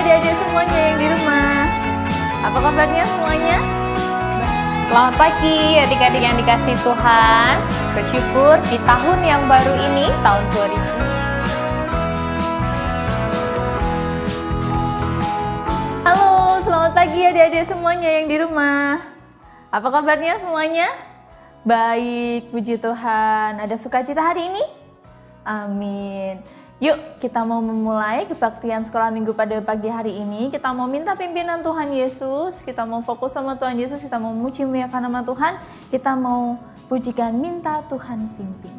adik-adik semuanya yang di rumah. Apa kabarnya semuanya? Selamat pagi adik-adik yang dikasih Tuhan. Bersyukur di tahun yang baru ini, tahun 2000. Halo, selamat pagi adik-adik semuanya yang di rumah. Apa kabarnya semuanya? Baik, puji Tuhan. Ada sukacita hari ini? Amin. Yuk kita mau memulai kebaktian sekolah minggu pada pagi hari ini. Kita mau minta pimpinan Tuhan Yesus. Kita mau fokus sama Tuhan Yesus. Kita mau muji memuliakan nama Tuhan. Kita mau pujikan minta Tuhan pimpin.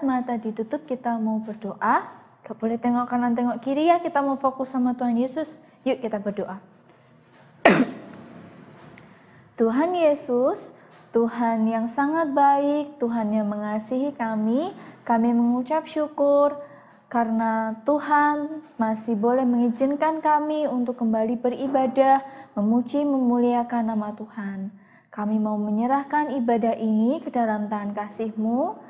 Mata ditutup, kita mau berdoa. Gak boleh tengok kanan tengok kiri ya, kita mau fokus sama Tuhan Yesus. Yuk kita berdoa. Tuhan Yesus, Tuhan yang sangat baik, Tuhan yang mengasihi kami mengucap syukur karena Tuhan masih boleh mengizinkan kami untuk kembali beribadah, memuji, memuliakan nama Tuhan. Kami mau menyerahkan ibadah ini ke dalam tangan kasih-Mu.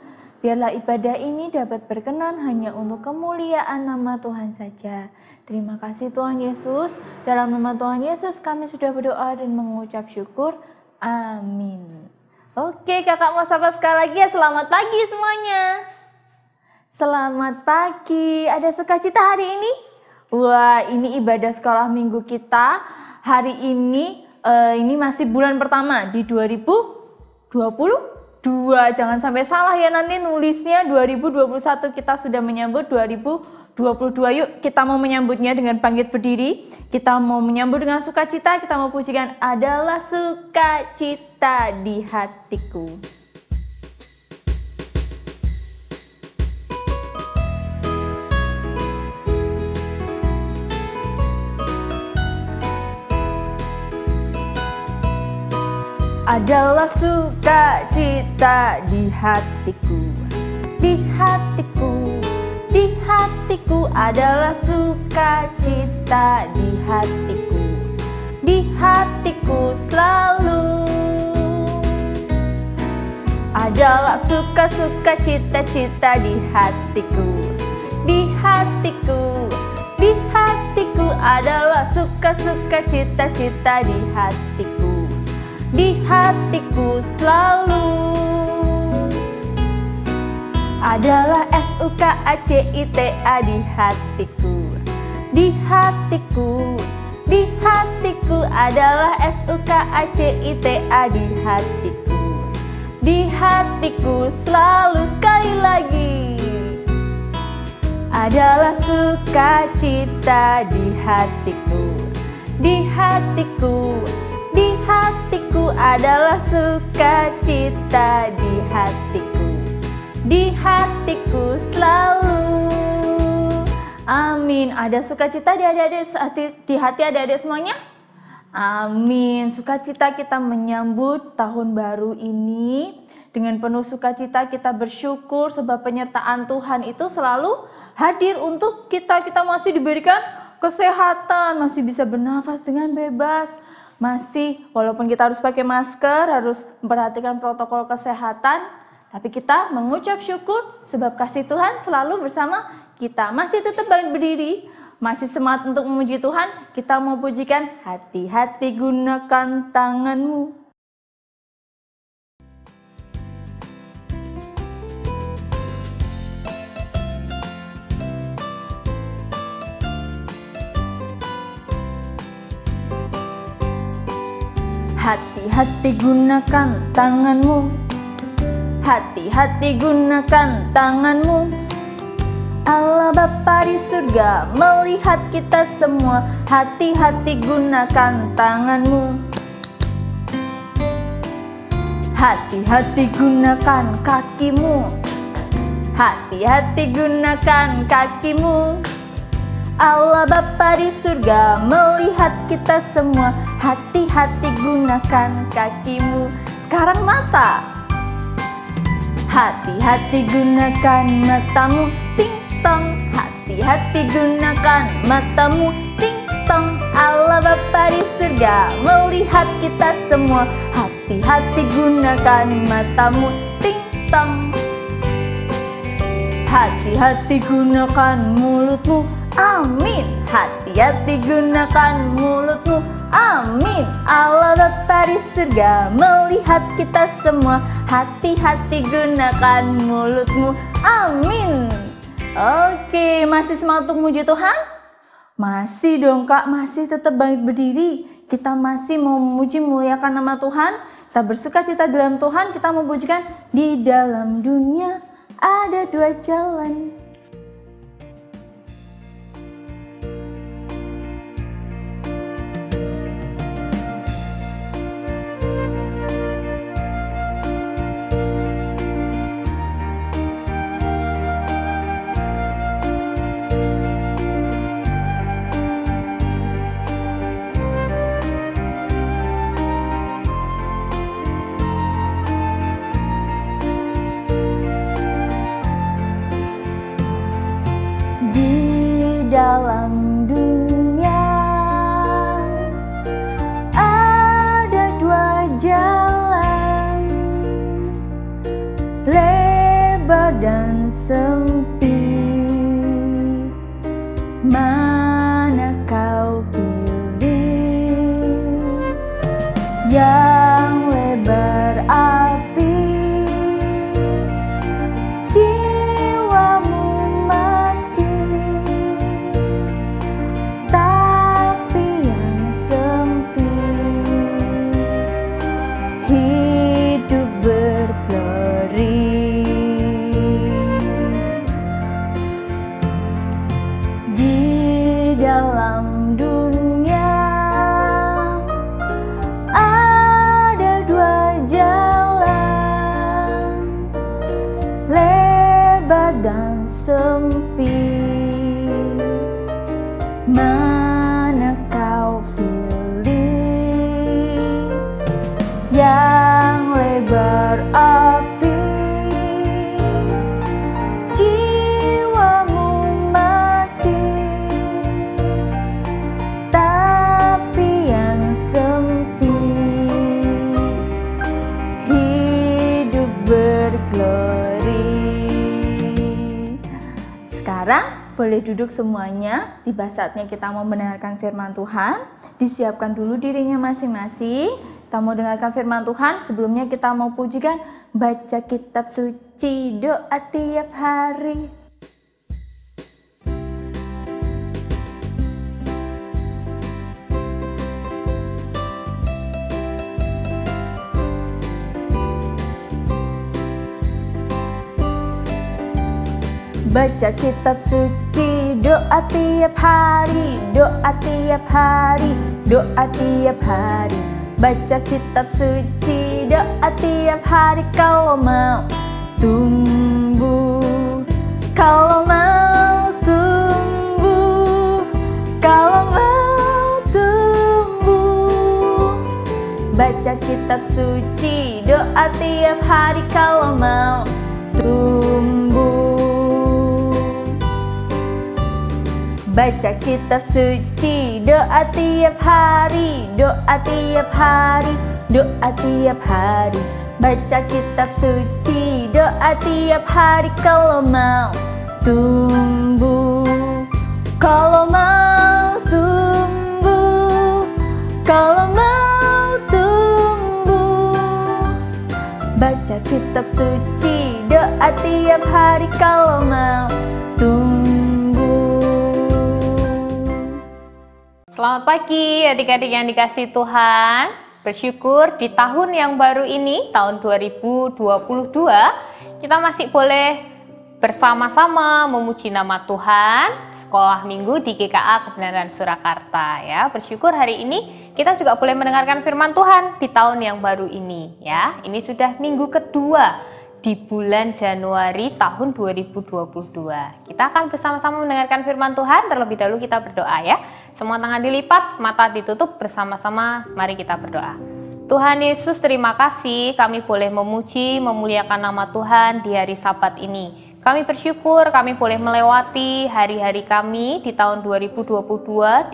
Biarlah ibadah ini dapat berkenan hanya untuk kemuliaan nama Tuhan saja. Terima kasih Tuhan Yesus. Dalam nama Tuhan Yesus kami sudah berdoa dan mengucap syukur. Amin. Oke, kakak mau sapa sekali lagi ya. Selamat pagi semuanya. Selamat pagi. Ada sukacita hari ini? Wah, ini ibadah sekolah minggu kita. Hari ini masih bulan pertama di 2022, jangan sampai salah ya nanti nulisnya 2021, kita sudah menyambut 2022. Yuk kita mau menyambutnya dengan bangkit berdiri, kita mau menyambut dengan sukacita, kita mau pujikan adalah sukacita di hatiku. Adalah sukacita di hatiku, di hatiku, di hatiku adalah sukacita di hatiku selalu. Adalah suka-suka cita-cita di hatiku, di hatiku, di hatiku adalah suka-suka cita-cita di hatiku. Di hatiku selalu adalah SUKACITA di hatiku, di hatiku, di hatiku adalah SUKACITA di hatiku selalu. Sekali lagi adalah sukacita di hatiku, di hatiku. Di hatiku adalah sukacita di hatiku selalu. Amin. Ada sukacita di hati adik-adik semuanya? Amin. Sukacita kita menyambut tahun baru ini Dengan penuh sukacita kita bersyukur sebab penyertaan Tuhan itu selalu hadir untuk kita. Kita masih diberikan kesehatan, masih bisa bernafas dengan bebas. Masih walaupun kita harus pakai masker, harus memperhatikan protokol kesehatan, tapi kita mengucap syukur sebab kasih Tuhan selalu bersama kita. Masih tetap bangkit berdiri, masih semangat untuk memuji Tuhan. Kita mau pujikan hati-hati gunakan tanganmu. Hati-hati gunakan tanganmu. Hati-hati gunakan tanganmu. Allah Bapa di surga melihat kita semua. Hati-hati gunakan tanganmu. Hati-hati gunakan kakimu. Hati-hati gunakan kakimu. Allah Bapa di surga melihat kita semua. Hati-hati gunakan kakimu. Sekarang mata. Hati-hati gunakan matamu. Ting tong. Hati-hati gunakan matamu. Ting tong. Allah Bapa di surga melihat kita semua. Hati-hati gunakan matamu. Ting tong. Hati-hati gunakan mulutmu. Amin. Hati-hati gunakan mulutmu. Amin. Allah Bapa di surga melihat kita semua. Hati-hati gunakan mulutmu. Amin. Oke, masih semangat untuk memuji Tuhan? Masih dong Kak, masih tetap bangkit berdiri. Kita masih mau memuji muliakan nama Tuhan. Kita bersukacita dalam Tuhan. Kita memujikan di dalam dunia ada dua jalan. Dalam dunia ada dua jalan, lebar dan sempit. Mana kau pilih? Yang lebar api jiwamu mati, tapi yang sempit hidup berglori. Di dalam dunia ada dua jalan, lebar dan sempit. Mana kau pilih? Yang lebar api jiwamu mati, tapi yang sempit hidup berglori. Sekarang boleh duduk semuanya. Tiba saatnya kita mau mendengarkan firman Tuhan. Disiapkan dulu dirinya masing-masing. Kita mau dengarkan firman Tuhan. Sebelumnya kita mau pujikan, baca kitab suci, doa tiap hari. Baca kitab suci, doa tiap hari, doa tiap hari, doa tiap hari. Baca kitab suci, doa tiap hari. Kalau mau tumbuh, kalau mau tumbuh, kalau mau tumbuh. baca kitab suci, doa tiap hari kalau mau tumbuh. Baca kitab suci, doa tiap hari, doa tiap hari, doa tiap hari. Baca kitab suci, doa tiap hari kalau mau tumbuh. Kalau mau tumbuh, kalau mau tumbuh. Baca kitab suci, doa tiap hari kalau mau tumbuh. Selamat pagi adik-adik yang dikasihi Tuhan. Bersyukur di tahun yang baru ini, tahun 2022, kita masih boleh bersama-sama memuji nama Tuhan, sekolah minggu di GKA Kebenaran Surakarta ya. Bersyukur hari ini kita juga boleh mendengarkan firman Tuhan di tahun yang baru ini ya. Ini sudah minggu kedua di bulan Januari tahun 2022. Kita akan bersama-sama mendengarkan firman Tuhan. Terlebih dahulu kita berdoa ya. Semua tangan dilipat, mata ditutup, bersama-sama mari kita berdoa. Tuhan Yesus, terima kasih kami boleh memuji, memuliakan nama Tuhan di hari Sabat ini. Kami bersyukur kami boleh melewati hari-hari kami di tahun 2022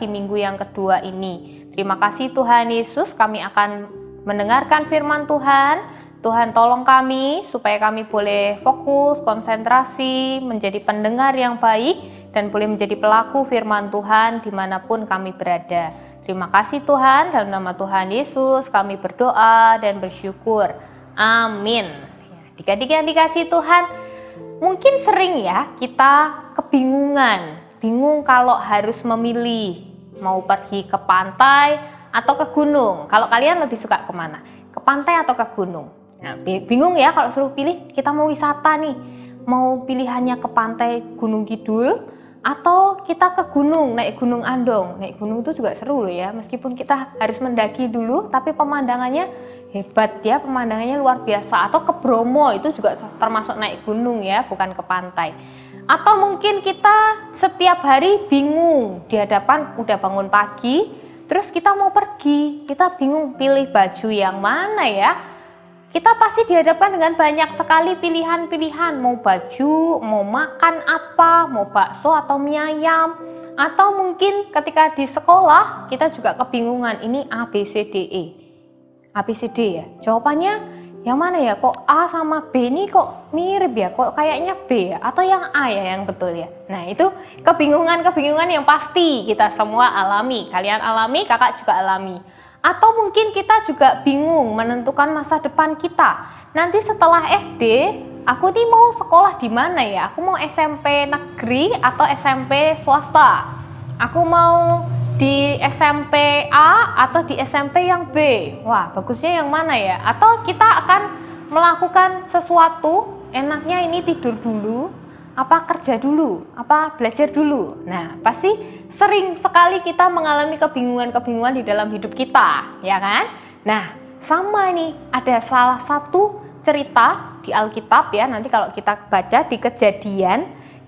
di minggu yang kedua ini. Terima kasih Tuhan Yesus, kami akan mendengarkan firman Tuhan. Tuhan tolong kami supaya kami boleh fokus, konsentrasi, menjadi pendengar yang baik dan boleh menjadi pelaku firman Tuhan dimanapun kami berada. Terima kasih Tuhan, dalam nama Tuhan Yesus kami berdoa dan bersyukur. Amin. Adik-adik yang dikasihi Tuhan, mungkin sering ya kita kebingungan, bingung kalau harus memilih mau pergi ke pantai atau ke gunung. Kalau kalian lebih suka kemana? Ke pantai atau ke gunung? Nah, bingung ya kalau suruh pilih, kita mau wisata nih, mau pilihannya ke pantai Gunung Kidul atau kita ke gunung, naik Gunung Andong. Naik gunung itu juga seru loh ya, meskipun kita harus mendaki dulu, tapi pemandangannya hebat ya, pemandangannya luar biasa. Atau ke Bromo, itu juga termasuk naik gunung ya, bukan ke pantai. Atau mungkin kita setiap hari bingung, di hadapan udah bangun pagi, terus kita mau pergi, kita bingung pilih baju yang mana ya. Kita pasti dihadapkan dengan banyak sekali pilihan-pilihan, mau baju, mau makan apa, mau bakso atau mie ayam. Atau mungkin ketika di sekolah kita juga kebingungan, ini A, B, C, D, E. A, B, C, D ya, jawabannya yang mana ya? Kok A sama B ini kok mirip ya, kok kayaknya B ya? Atau yang A ya yang betul ya? Nah itu kebingungan-kebingungan yang pasti kita semua alami. Kalian alami, kakak juga alami. Atau mungkin kita juga bingung menentukan masa depan kita. Nanti setelah SD, aku nih mau sekolah di mana ya? Aku mau SMP negeri atau SMP swasta? Aku mau di SMP A atau di SMP yang B? Wah, bagusnya yang mana ya? Atau kita akan melakukan sesuatu, enaknya ini tidur dulu, apa kerja dulu, apa belajar dulu. Nah, pasti sering sekali kita mengalami kebingungan-kebingungan di dalam hidup kita, ya kan? Nah, sama nih, ada salah satu cerita di Alkitab ya, nanti kalau kita baca di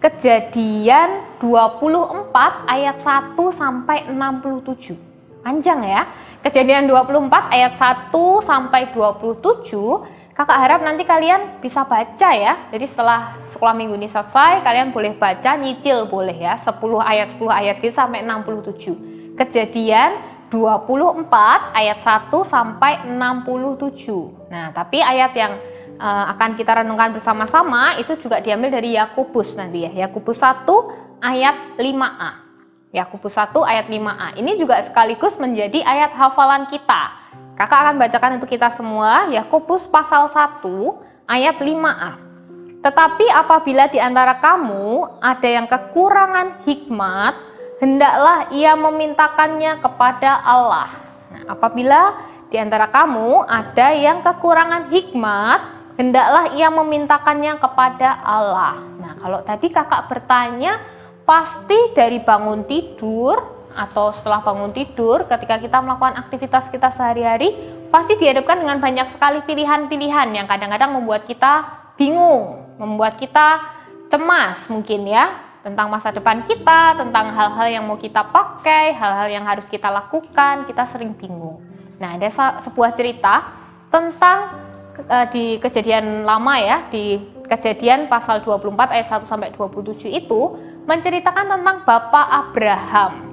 Kejadian 24 ayat 1 sampai 67. Panjang ya. Kejadian 24 ayat 1 sampai 27. Kakak harap nanti kalian bisa baca ya. Jadi setelah sekolah minggu ini selesai, kalian boleh baca, nyicil boleh ya. 10 ayat gitu sampai 67. Kejadian 24 ayat 1 sampai 67. Nah, tapi ayat yang akan kita renungkan bersama-sama itu juga diambil dari Yakobus nanti ya. Yakobus 1 ayat 5a. Yakobus 1 ayat 5a. Ini juga sekaligus menjadi ayat hafalan kita. Kakak akan bacakan untuk kita semua, Yakobus pasal 1 ayat 5a. Tetapi apabila di antara kamu ada yang kekurangan hikmat, hendaklah ia memintakannya kepada Allah. Nah, apabila di antara kamu ada yang kekurangan hikmat, hendaklah ia memintakannya kepada Allah. Nah, kalau tadi kakak bertanya, pasti dari bangun tidur atau setelah bangun tidur, ketika kita melakukan aktivitas kita sehari-hari, pasti dihadapkan dengan banyak sekali pilihan-pilihan yang kadang-kadang membuat kita bingung, membuat kita cemas mungkin ya, tentang masa depan kita, tentang hal-hal yang mau kita pakai, hal-hal yang harus kita lakukan, kita sering bingung. Nah, ada sebuah cerita tentang di Kejadian Lama ya, di Kejadian pasal 24 ayat 1 sampai 27 itu menceritakan tentang Bapak Abraham.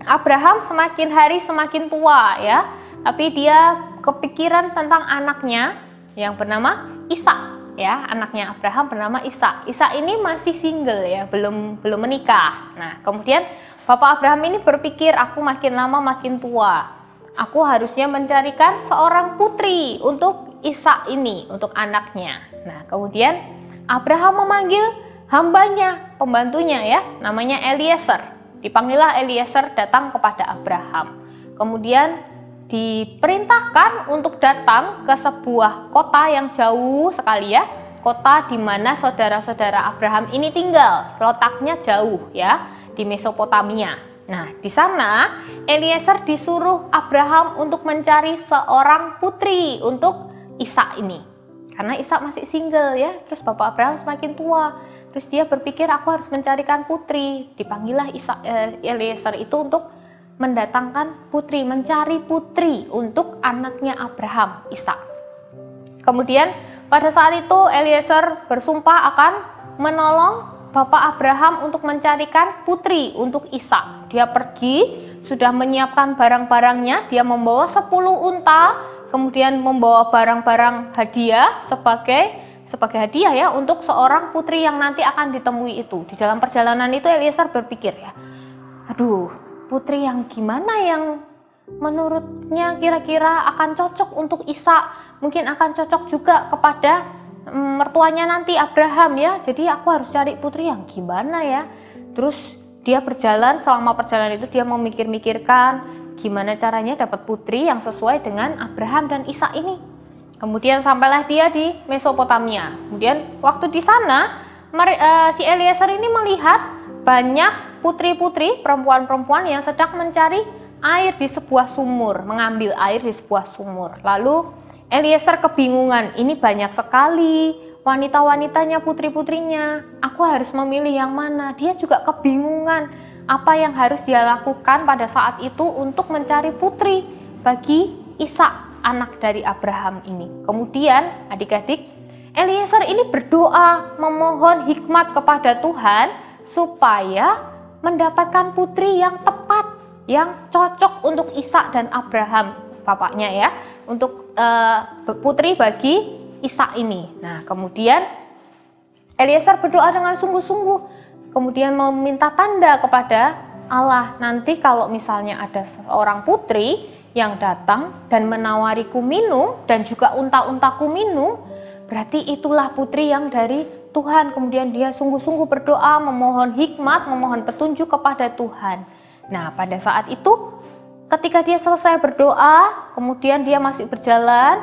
Abraham semakin hari semakin tua ya, tapi dia kepikiran tentang anaknya yang bernama Ishak ya, anaknya Abraham bernama Ishak. Ishak ini masih single ya, belum menikah. Nah, kemudian Bapak Abraham ini berpikir, aku makin lama makin tua. Aku harusnya mencarikan seorang putri untuk Ishak ini, untuk anaknya. Nah, kemudian Abraham memanggil hambanya, pembantunya ya, namanya Eliezer. Dipanggillah Eliezer datang kepada Abraham. Kemudian diperintahkan untuk datang ke sebuah kota yang jauh sekali ya, kota di mana saudara-saudara Abraham ini tinggal, letaknya jauh ya, di Mesopotamia. Nah, di sana Eliezer disuruh Abraham untuk mencari seorang putri untuk Ishak ini. Karena Ishak masih single ya, terus Bapak Abraham semakin tua. Terus dia berpikir, aku harus mencarikan putri. Dipanggillah Eliezer itu untuk mendatangkan putri, mencari putri untuk anaknya Abraham, Ishak. Kemudian pada saat itu Eliezer bersumpah akan menolong Bapak Abraham untuk mencarikan putri untuk Ishak. Dia pergi, sudah menyiapkan barang-barangnya, dia membawa 10 unta, kemudian membawa barang-barang hadiah sebagai hadiah ya untuk seorang putri yang nanti akan ditemui itu. Di dalam perjalanan itu Eliezer berpikir ya, aduh, putri yang gimana yang menurutnya kira-kira akan cocok untuk Ishak, mungkin akan cocok juga kepada mertuanya nanti Abraham ya. Jadi aku harus cari putri yang gimana ya. Terus dia berjalan, selama perjalanan itu dia memikir-mikirkan gimana caranya dapat putri yang sesuai dengan Abraham dan Ishak ini. Kemudian sampailah dia di Mesopotamia. Kemudian waktu di sana si Eliezer ini melihat banyak putri-putri, perempuan-perempuan yang sedang mencari air di sebuah sumur, mengambil air di sebuah sumur. Lalu Eliezer kebingungan, ini banyak sekali wanita-wanitanya, putri-putrinya. Aku harus memilih yang mana? Dia juga kebingungan apa yang harus dia lakukan pada saat itu untuk mencari putri bagi Ishak, anak dari Abraham ini. Kemudian adik-adik, Eliezer ini berdoa memohon hikmat kepada Tuhan supaya mendapatkan putri yang tepat, yang cocok untuk Ishak dan Abraham, bapaknya ya, untuk putri bagi Ishak ini. Nah, kemudian Eliezer berdoa dengan sungguh-sungguh, kemudian meminta tanda kepada Allah, nanti kalau misalnya ada seorang putri yang datang dan menawariku minum dan juga unta-untaku minum, berarti itulah putri yang dari Tuhan. Kemudian dia sungguh-sungguh berdoa, memohon hikmat, memohon petunjuk kepada Tuhan. Nah, pada saat itu ketika dia selesai berdoa, kemudian dia masih berjalan,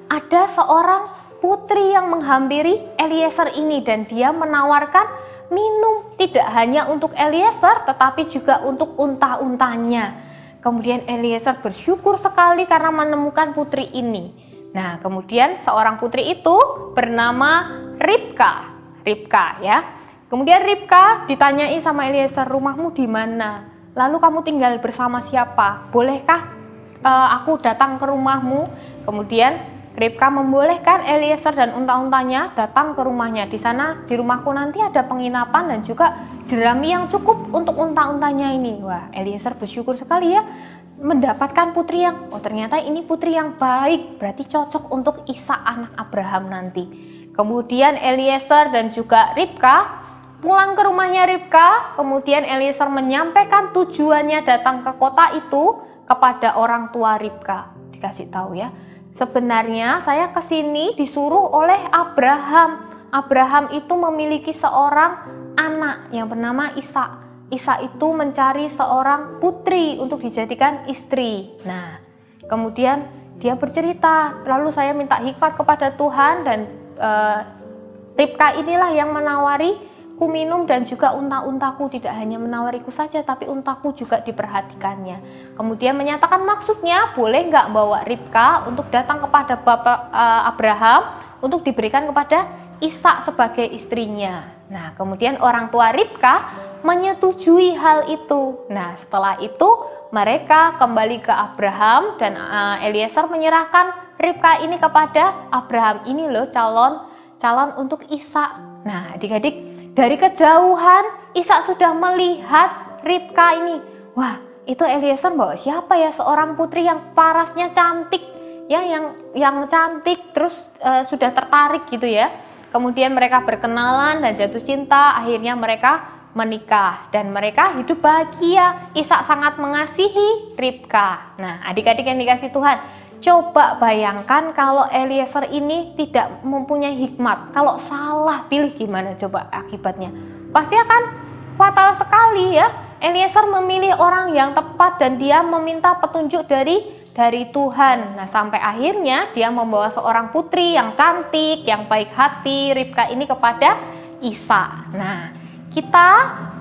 ada seorang putri yang menghampiri Eliezer ini dan dia menawarkan minum, tidak hanya untuk Eliezer tetapi juga untuk unta-untanya. Kemudian Eliezer bersyukur sekali karena menemukan putri ini. Nah, kemudian seorang putri itu bernama Ribka ya. Kemudian Ribka ditanyai sama Eliezer, rumahmu di mana? Lalu kamu tinggal bersama siapa? Bolehkah aku datang ke rumahmu? Kemudian Ribka membolehkan Eliezer dan unta-untanya datang ke rumahnya. Di sana, di rumahku nanti ada penginapan dan juga jerami yang cukup untuk unta-untanya ini. Wah, Eliezer bersyukur sekali ya mendapatkan putri yang, oh ternyata ini putri yang baik, berarti cocok untuk Ishak anak Abraham nanti. Kemudian Eliezer dan juga Ribka pulang ke rumahnya Ribka. Kemudian Eliezer menyampaikan tujuannya datang ke kota itu kepada orang tua Ribka. Dikasih tahu ya, sebenarnya saya kesini disuruh oleh Abraham. Abraham itu memiliki seorang anak yang bernama Ishak. Ishak itu mencari seorang putri untuk dijadikan istri. Nah, kemudian dia bercerita, lalu saya minta hikmat kepada Tuhan dan Ribka inilah yang menawari ku minum dan juga unta-untaku, tidak hanya menawariku saja tapi untaku juga diperhatikannya. Kemudian menyatakan maksudnya boleh nggak bawa Ribka untuk datang kepada Bapak Abraham untuk diberikan kepada Ishak sebagai istrinya. Nah, kemudian orang tua Ribka menyetujui hal itu. Nah, setelah itu mereka kembali ke Abraham dan Eliezer menyerahkan Ribka ini kepada Abraham. Ini loh calon untuk Ishak. Nah, adik-adik, dari kejauhan Ishak sudah melihat Ribka ini. Wah, itu Eliezer bawa siapa ya? Seorang putri yang parasnya cantik, ya, yang cantik, terus sudah tertarik gitu ya. Kemudian mereka berkenalan dan jatuh cinta, akhirnya mereka menikah dan mereka hidup bahagia. Ishak sangat mengasihi Ribka. Nah, adik-adik yang dikasih Tuhan, coba bayangkan kalau Eliezer ini tidak mempunyai hikmat. Kalau salah pilih gimana coba akibatnya? Pasti akan fatal sekali ya. Eliezer memilih orang yang tepat dan dia meminta petunjuk dari Tuhan. Nah, sampai akhirnya dia membawa seorang putri yang cantik, yang baik hati, Ribka ini kepada Ishak. Nah, kita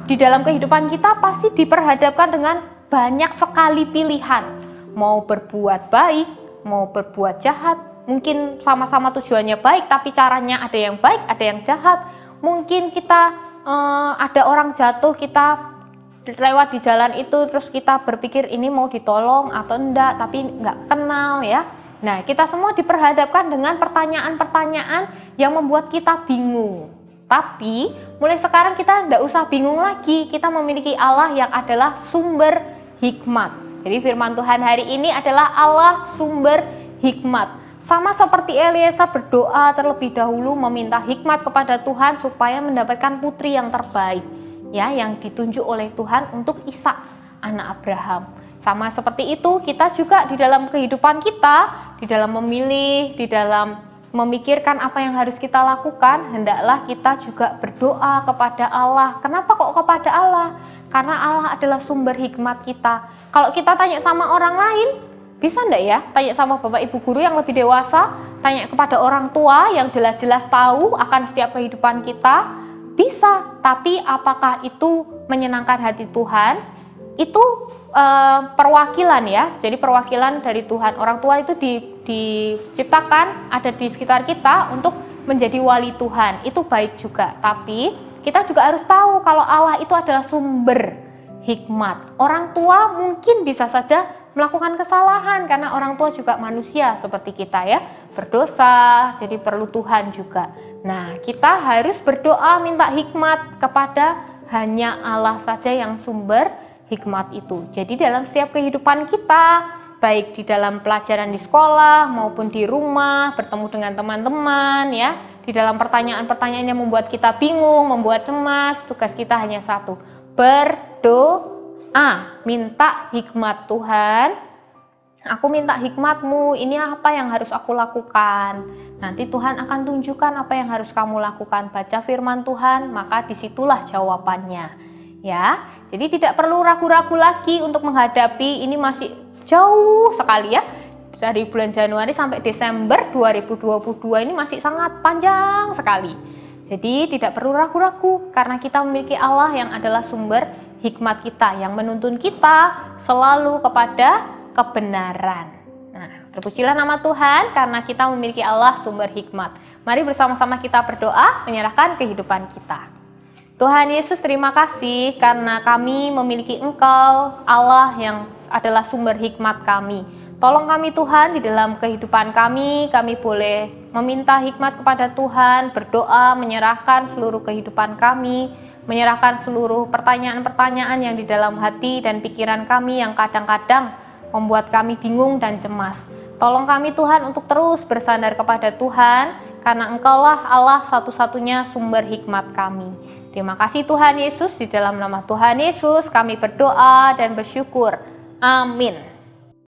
di dalam kehidupan kita pasti diperhadapkan dengan banyak sekali pilihan. Mau berbuat baik, mau berbuat jahat. Mungkin sama-sama tujuannya baik, tapi caranya ada yang baik, ada yang jahat. Mungkin kita ada orang jatuh, kita lewat di jalan itu terus kita berpikir ini mau ditolong atau enggak, tapi enggak kenal ya. Nah, kita semua diperhadapkan dengan pertanyaan-pertanyaan yang membuat kita bingung. Tapi mulai sekarang kita enggak usah bingung lagi. Kita memiliki Allah yang adalah sumber hikmat. Jadi firman Tuhan hari ini adalah Allah sumber hikmat. Sama seperti Eliezer berdoa terlebih dahulu meminta hikmat kepada Tuhan supaya mendapatkan putri yang terbaik, ya, yang ditunjuk oleh Tuhan untuk Ishak, anak Abraham. Sama seperti itu, kita juga di dalam kehidupan kita, di dalam memilih, di dalam memikirkan apa yang harus kita lakukan, hendaklah kita juga berdoa kepada Allah. Kenapa kok kepada Allah? Karena Allah adalah sumber hikmat kita. Kalau kita tanya sama orang lain, bisa enggak ya? Tanya sama Bapak Ibu guru yang lebih dewasa, tanya kepada orang tua yang jelas-jelas tahu akan setiap kehidupan kita, bisa. Tapi apakah itu menyenangkan hati Tuhan? Itu perwakilan ya. Jadi perwakilan dari Tuhan. Orang tua itu diciptakan ada di sekitar kita untuk menjadi wali Tuhan. Itu baik juga. Tapi kita juga harus tahu kalau Allah itu adalah sumber hikmat. Orang tua mungkin bisa saja melakukan kesalahan karena orang tua juga manusia seperti kita ya, berdosa, jadi perlu Tuhan juga. Nah, kita harus berdoa minta hikmat kepada hanya Allah saja yang sumber hikmat itu. Jadi dalam setiap kehidupan kita, baik di dalam pelajaran di sekolah maupun di rumah, bertemu dengan teman-teman ya, di dalam pertanyaan-pertanyaan yang membuat kita bingung, membuat cemas, tugas kita hanya satu, berdoa. Minta hikmat Tuhan, aku minta hikmat-Mu, ini apa yang harus aku lakukan. Nanti Tuhan akan tunjukkan apa yang harus kamu lakukan. Baca firman Tuhan, maka disitulah jawabannya. Ya, jadi tidak perlu ragu-ragu lagi untuk menghadapi, ini masih jauh sekali ya. Dari bulan Januari sampai Desember 2022 ini masih sangat panjang sekali. Jadi tidak perlu ragu-ragu karena kita memiliki Allah yang adalah sumber hikmat kita, yang menuntun kita selalu kepada kebenaran. Nah, terpujilah nama Tuhan karena kita memiliki Allah sumber hikmat. Mari bersama-sama kita berdoa menyerahkan kehidupan kita. Tuhan Yesus, terima kasih karena kami memiliki Engkau, Allah yang adalah sumber hikmat kami. Tolong kami Tuhan di dalam kehidupan kami boleh meminta hikmat kepada Tuhan, berdoa, menyerahkan seluruh kehidupan kami, menyerahkan seluruh pertanyaan-pertanyaan yang di dalam hati dan pikiran kami yang kadang-kadang membuat kami bingung dan cemas. Tolong kami Tuhan untuk terus bersandar kepada Tuhan, karena Engkaulah Allah satu-satunya sumber hikmat kami. Terima kasih Tuhan Yesus, di dalam nama Tuhan Yesus kami berdoa dan bersyukur. Amin.